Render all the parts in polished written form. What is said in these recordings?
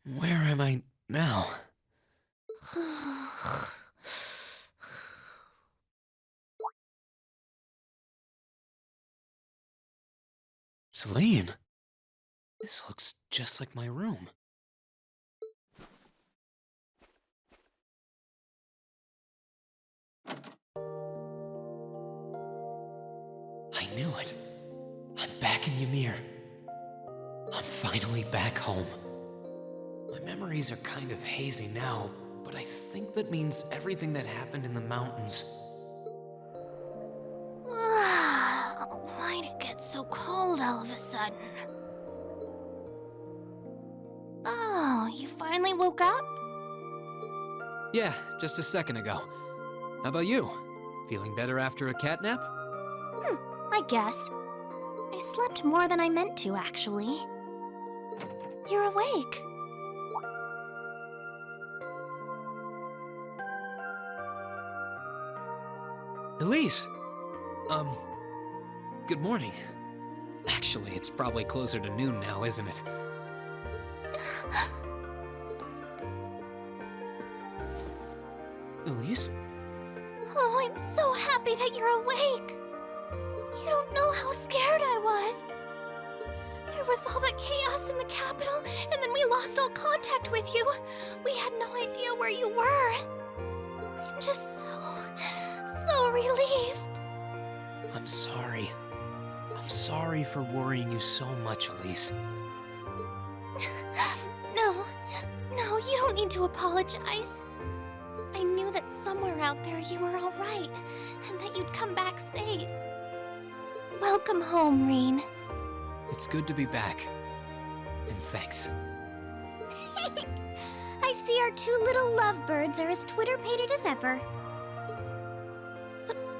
Where am I now? Celine, this looks just like my room. I knew it. I'm back in Ymir. I'm finally back home. My memories are kind of hazy now, but I think that means everything that happened in the mountains. Why'd it get so cold all of a sudden? Oh, you finally woke up? Yeah, just a second ago. How about you? Feeling better after a cat nap? I guess. I slept more than I meant to, actually. You're awake. Elise! Good morning. Actually, it's probably closer to noon now, isn't it? Elise? Oh, I'm so happy that you're awake. You don't know how scared I was. There was all that chaos in the capital, and then we lost all contact with you. We had no idea where you were. I'm just so relieved. I'm sorry. I'm sorry for worrying you so much, Elise. No, you don't need to apologize. I knew that somewhere out there you were all right, and that you'd come back safe. Welcome home, Rean. It's good to be back. And thanks. I see our two little lovebirds are as Twitter-pated as ever.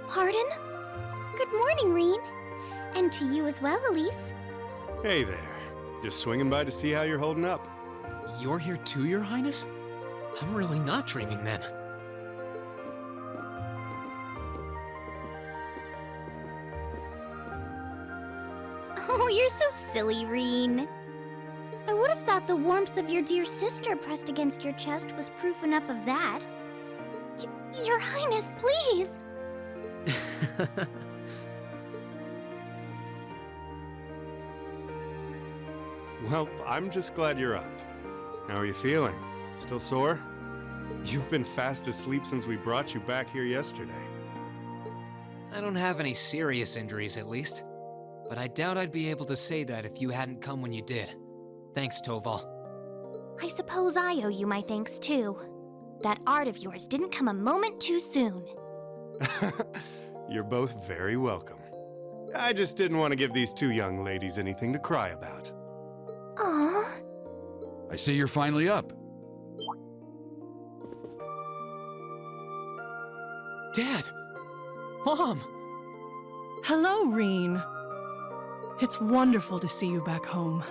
Pardon? Good morning, Rean. And to you as well, Elise. Hey there. Just swinging by to see how you're holding up. You're here too, Your Highness? I'm really not dreaming then. Oh, you're so silly, Rean. I would have thought the warmth of your dear sister pressed against your chest was proof enough of that. Your Highness, please! Well, I'm just glad you're up. How are you feeling? Still sore? You've been fast asleep since we brought you back here yesterday. I don't have any serious injuries, at least. But I doubt I'd be able to say that if you hadn't come when you did. Thanks, Toval. I suppose I owe you my thanks, too. That art of yours didn't come a moment too soon. You're both very welcome. I just didn't want to give these two young ladies anything to cry about. Aww. I see you're finally up. Dad! Mom! Hello, Rean. It's wonderful to see you back home.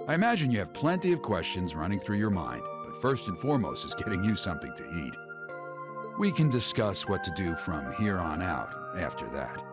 I imagine you have plenty of questions running through your mind, but first and foremost is getting you something to eat. We can discuss what to do from here on out after that.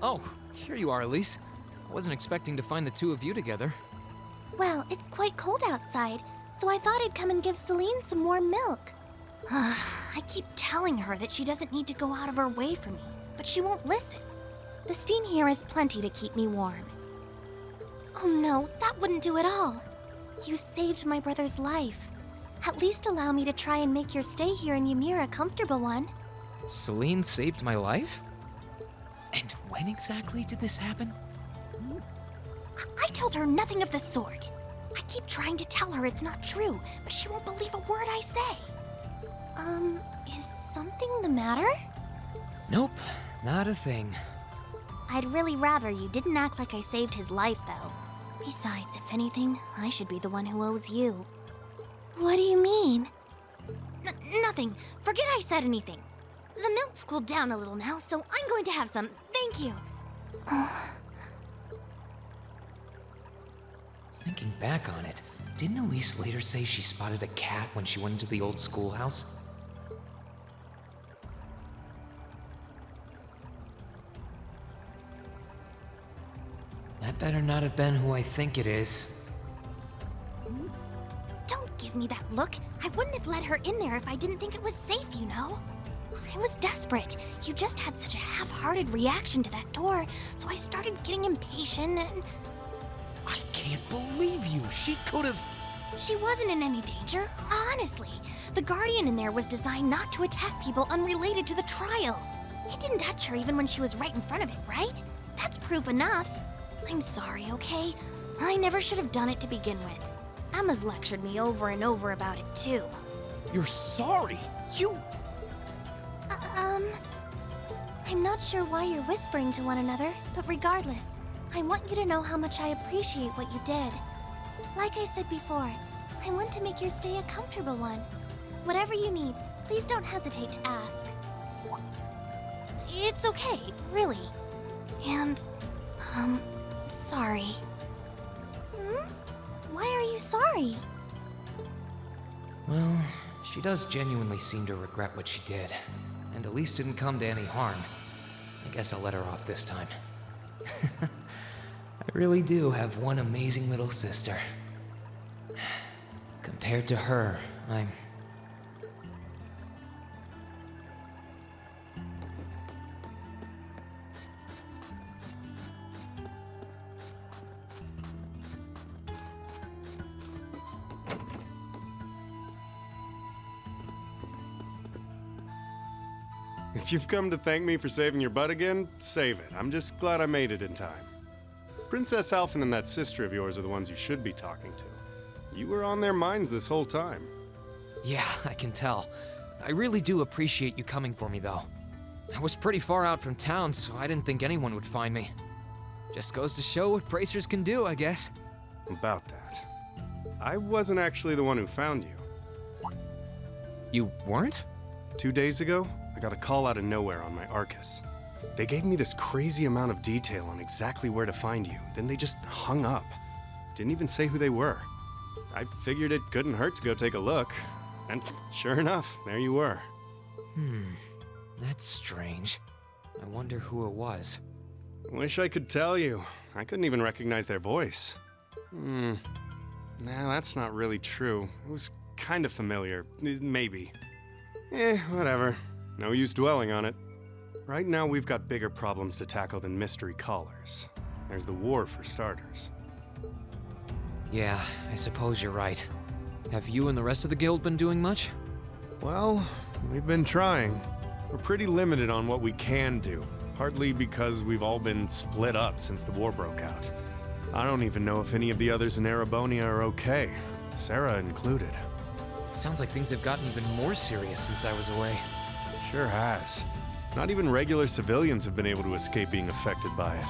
Oh, here you are, Elise. I wasn't expecting to find the two of you together. Well, it's quite cold outside, so I thought I'd come and give Celine some warm milk. I keep telling her that she doesn't need to go out of her way for me, but she won't listen. The steam here is plenty to keep me warm. Oh no, that wouldn't do at all. You saved my brother's life. At least allow me to try and make your stay here in Ymir a comfortable one. Celine saved my life? And when exactly did this happen? I told her nothing of the sort. I keep trying to tell her it's not true, but she won't believe a word I say. Is something the matter? Nope, not a thing. I'd really rather you didn't act like I saved his life, though. Besides, if anything, I should be the one who owes you. What do you mean? Nothing. Forget I said anything. The milk's cooled down a little now, so I'm going to have some. Thank you. Thinking back on it, didn't Elise later say she spotted a cat when she went into the old schoolhouse? That better not have been who I think it is. Don't give me that look. I wouldn't have let her in there if I didn't think it was safe, you know? I was desperate. You just had such a half-hearted reaction to that door, so I started getting impatient and... I can't believe you! She could have... She wasn't in any danger, honestly. The Guardian in there was designed not to attack people unrelated to the trial. It didn't touch her even when she was right in front of it, right? That's proof enough. I'm sorry, okay? I never should have done it to begin with. Emma's lectured me over and over about it, too. You're sorry? You... I'm not sure why you're whispering to one another, but regardless, I want you to know how much I appreciate what you did. Like I said before, I want to make your stay a comfortable one. Whatever you need, please don't hesitate to ask. It's okay, really. And, sorry. Why are you sorry? Well, she does genuinely seem to regret what she did. And Elise didn't come to any harm. I guess I'll let her off this time. I really do have one amazing little sister. Compared to her, I'm... If you've come to thank me for saving your butt again, save it. I'm just glad I made it in time. Princess Alphen and that sister of yours are the ones you should be talking to. You were on their minds this whole time. Yeah, I can tell. I really do appreciate you coming for me, though. I was pretty far out from town, so I didn't think anyone would find me. Just goes to show what bracers can do, I guess. About that. I wasn't actually the one who found you. You weren't? 2 days ago, I got a call out of nowhere on my Arcus. They gave me this crazy amount of detail on exactly where to find you, then they just hung up. Didn't even say who they were. I figured it couldn't hurt to go take a look, and sure enough, there you were. That's strange. I wonder who it was. Wish I could tell you. I couldn't even recognize their voice. Nah, that's not really true. It was kind of familiar, maybe. Whatever. No use dwelling on it. Right now, we've got bigger problems to tackle than mystery callers. There's the war, for starters. Yeah, I suppose you're right. Have you and the rest of the guild been doing much? Well, we've been trying. We're pretty limited on what we can do, partly because we've all been split up since the war broke out. I don't even know if any of the others in Erebonia are okay, Sarah included. It sounds like things have gotten even more serious since I was away. Sure has. Not even regular civilians have been able to escape being affected by it.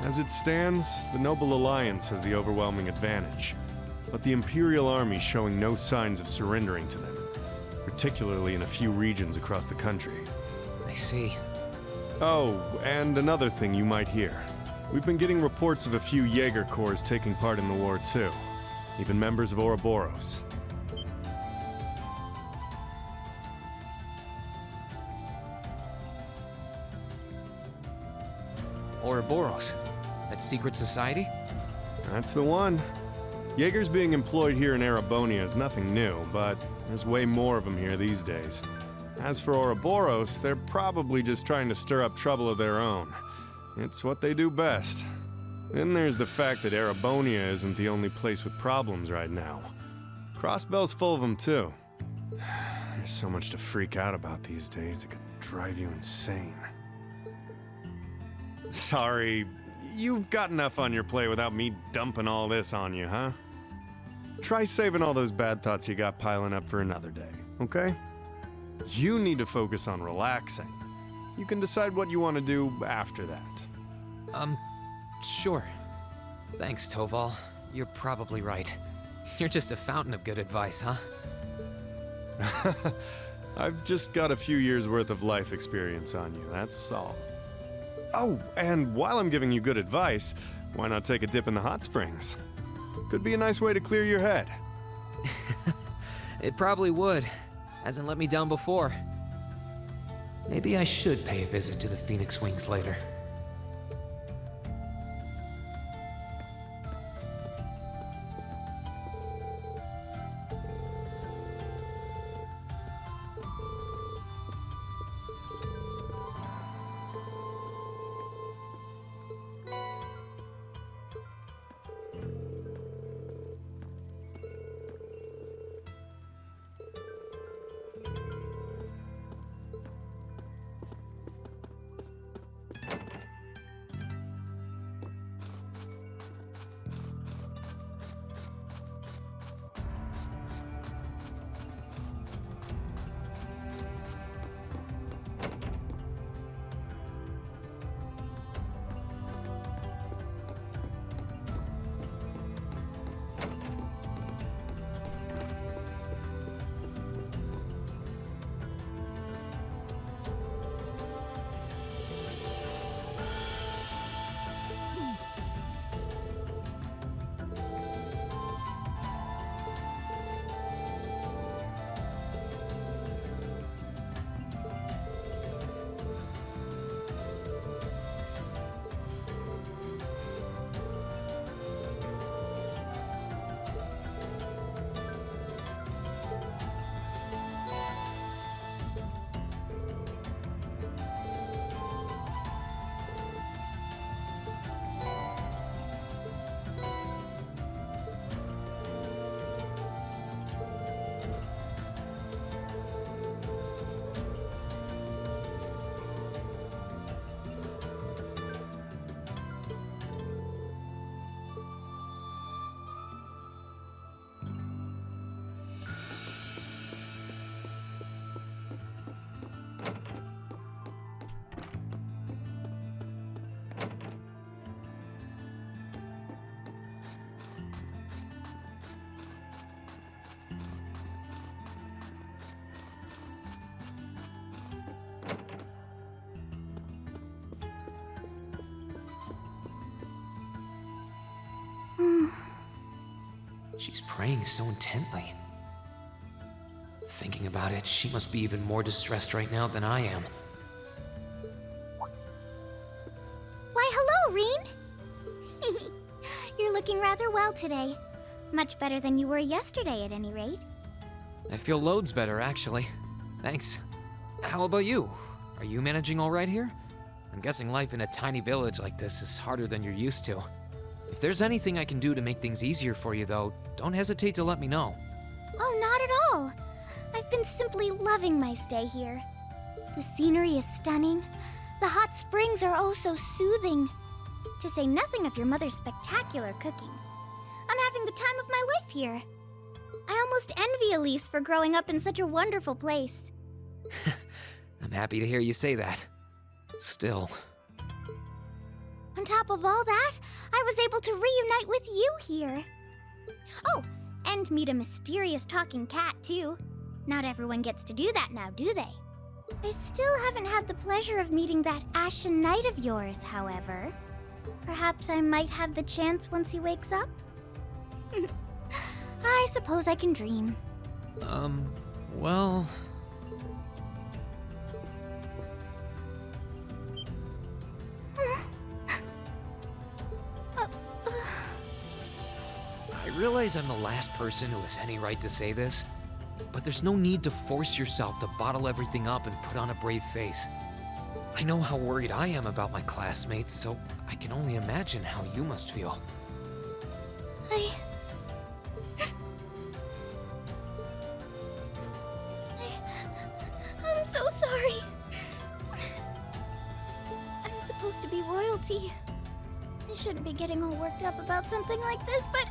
As it stands, the Noble Alliance has the overwhelming advantage, but the Imperial Army's showing no signs of surrendering to them, particularly in a few regions across the country. I see. Oh, and another thing you might hear. We've been getting reports of a few Jaeger Corps taking part in the war too, even members of Ouroboros. Ouroboros. That secret society? That's the one. Jaeger's being employed here in Erebonia is nothing new, but there's way more of them here these days. As for Ouroboros, they're probably just trying to stir up trouble of their own. It's what they do best. Then there's the fact that Erebonia isn't the only place with problems right now. Crossbell's full of them too. There's so much to freak out about these days, it could drive you insane. Sorry, you've got enough on your plate without me dumping all this on you, huh? Try saving all those bad thoughts you got piling up for another day, okay? You need to focus on relaxing. You can decide what you want to do after that. Sure. Thanks, Toval. You're probably right. You're just a fountain of good advice, huh? I've just got a few years worth of life experience on you, that's all. Oh, and while I'm giving you good advice, why not take a dip in the hot springs? Could be a nice way to clear your head. It probably would. Hasn't let me down before. Maybe I should pay a visit to the Phoenix Wings later. She's praying so intently. Thinking about it, she must be even more distressed right now than I am. Why, hello, Rean! You're looking rather well today. Much better than you were yesterday, at any rate. I feel loads better, actually. Thanks. How about you? Are you managing all right here? I'm guessing life in a tiny village like this is harder than you're used to. If there's anything I can do to make things easier for you, though, don't hesitate to let me know. Oh, not at all. I've been simply loving my stay here. The scenery is stunning. The hot springs are oh so soothing. To say nothing of your mother's spectacular cooking. I'm having the time of my life here. I almost envy Elise for growing up in such a wonderful place. I'm happy to hear you say that. Still. On top of all that, I was able to reunite with you here. Oh, and meet a mysterious talking cat, too. Not everyone gets to do that now, do they? I still haven't had the pleasure of meeting that Ashen Knight of yours, however. Perhaps I might have the chance once he wakes up? I suppose I can dream. Well... realize I'm the last person who has any right to say this, but there's no need to force yourself to bottle everything up and put on a brave face. I know how worried I am about my classmates, so I can only imagine how you must feel. I'm so sorry. I'm supposed to be royalty. I shouldn't be getting all worked up about something like this, but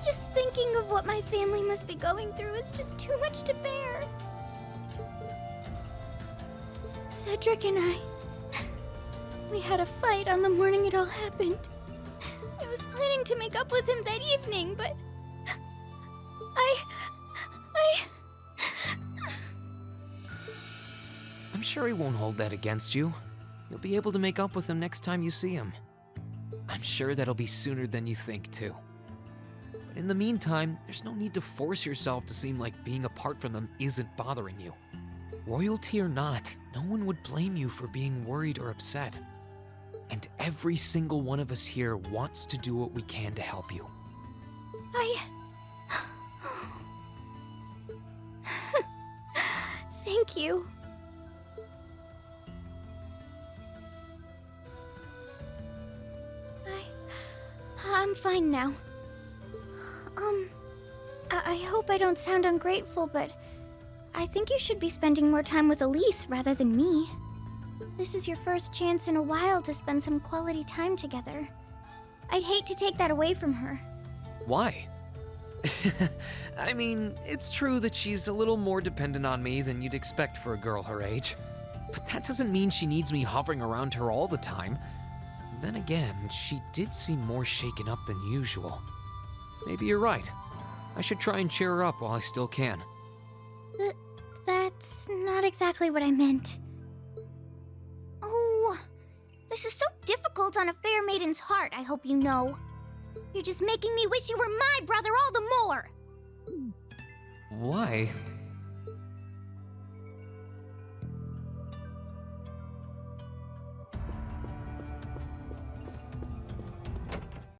just thinking of what my family must be going through is just too much to bear. Cedric and we had a fight on the morning it all happened. I was planning to make up with him that evening, but I'm sure he won't hold that against you. You'll be able to make up with him next time you see him. I'm sure that'll be sooner than you think, too. But in the meantime, there's no need to force yourself to seem like being apart from them isn't bothering you. Royalty or not, no one would blame you for being worried or upset. And every single one of us here wants to do what we can to help you. Thank you. I'm fine now. I hope I don't sound ungrateful, but I think you should be spending more time with Elise rather than me. This is your first chance in a while to spend some quality time together. I'd hate to take that away from her. Why? I mean, it's true that she's a little more dependent on me than you'd expect for a girl her age. But that doesn't mean she needs me hovering around her all the time. Then again, she did seem more shaken up than usual. Maybe you're right. I should try and cheer her up while I still can. That's not exactly what I meant. Oh, this is so difficult on a fair maiden's heart, I hope you know. You're just making me wish you were my brother all the more. Why?